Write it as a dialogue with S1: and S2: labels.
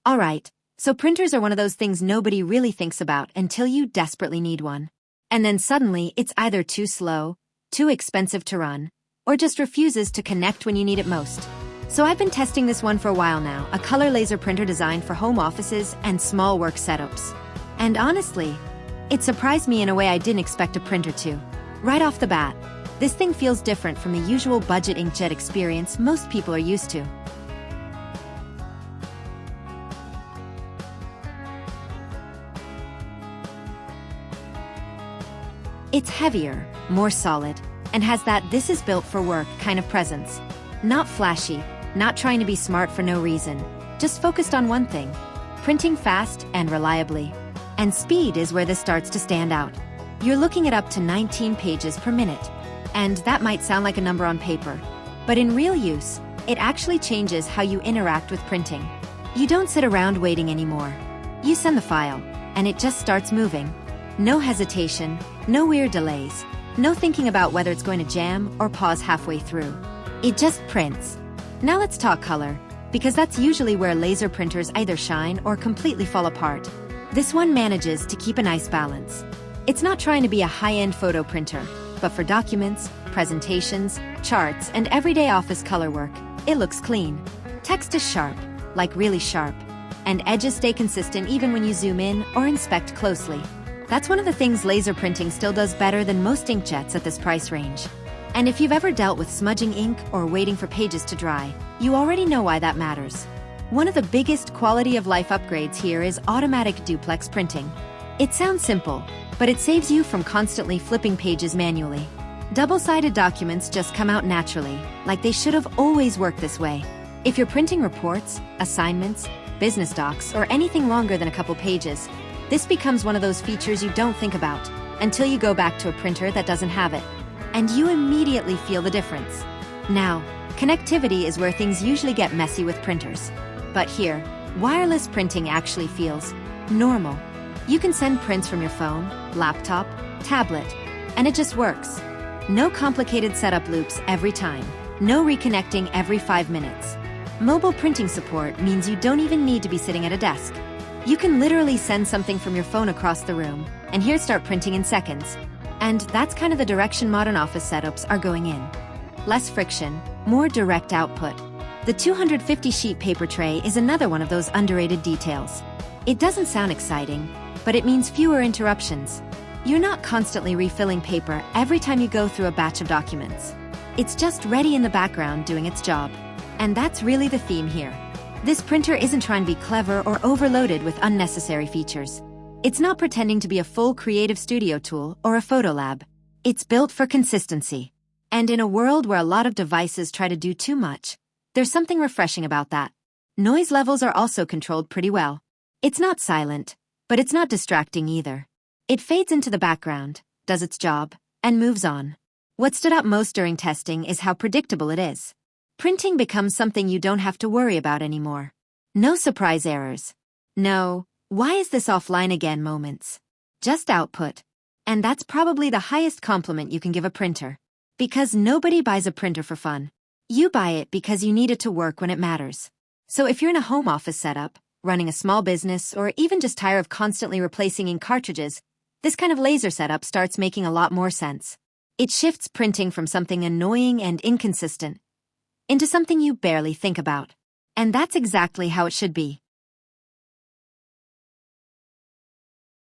S1: Alright, so printers are one of those things nobody really thinks about until you desperately need one. And then suddenly it's either too slow, too expensive to run, or just refuses to connect when you need it most. So I've been testing this one for a while now, a color laser printer designed for home offices and small work setups. And honestly, it surprised me in a way I didn't expect a printer to. Right off the bat, this thing feels different from the usual budget inkjet experience most people are used to. It's heavier, more solid, and has that "this is built for work" kind of presence. Not flashy, not trying to be smart for no reason, just focused on one thing: printing fast and reliably. And speed is where this starts to stand out. You're looking at up to 19 pages per minute. And that might sound like a number on paper, but in real use, it actually changes how you interact with printing. You don't sit around waiting anymore. You send the file, and it just starts moving. No hesitation, no weird delays, no thinking about whether it's going to jam or pause halfway through. It just prints. Now let's talk color, because that's usually where laser printers either shine or completely fall apart. This one manages to keep a nice balance. It's not trying to be a high-end photo printer, but for documents, presentations, charts, and everyday office color work, it looks clean. Text is sharp, like really sharp, and edges stay consistent even when you zoom in or inspect closely. That's one of the things laser printing still does better than most inkjets at this price range. And if you've ever dealt with smudging ink or waiting for pages to dry, you already know why that matters. One of the biggest quality of life upgrades here is automatic duplex printing. It sounds simple, but it saves you from constantly flipping pages manually. Double-sided documents just come out naturally, like they should have always worked this way. If you're printing reports, assignments, business docs, or anything longer than a couple pages, this becomes one of those features you don't think about until you go back to a printer that doesn't have it. And you immediately feel the difference. Now, connectivity is where things usually get messy with printers. But here, wireless printing actually feels normal. You can send prints from your phone, laptop, tablet, and it just works. No complicated setup loops every time. No reconnecting every 5 minutes. Mobile printing support means you don't even need to be sitting at a desk. You can literally send something from your phone across the room, and here start printing in seconds. And that's kind of the direction modern office setups are going in. Less friction, more direct output. The 250-sheet paper tray is another one of those underrated details. It doesn't sound exciting, but it means fewer interruptions. You're not constantly refilling paper every time you go through a batch of documents. It's just ready in the background doing its job. And that's really the theme here. This printer isn't trying to be clever or overloaded with unnecessary features. It's not pretending to be a full creative studio tool or a photo lab. It's built for consistency. And in a world where a lot of devices try to do too much, there's something refreshing about that. Noise levels are also controlled pretty well. It's not silent, but it's not distracting either. It fades into the background, does its job, and moves on. What stood out most during testing is how predictable it is. Printing becomes something you don't have to worry about anymore. No surprise errors. No, "why is this offline again" moments. Just output. And that's probably the highest compliment you can give a printer. Because nobody buys a printer for fun. You buy it because you need it to work when it matters. So if you're in a home office setup, running a small business, or even just tired of constantly replacing ink cartridges, this kind of laser setup starts making a lot more sense. It shifts printing from something annoying and inconsistent into something you barely think about. And that's exactly how it should be.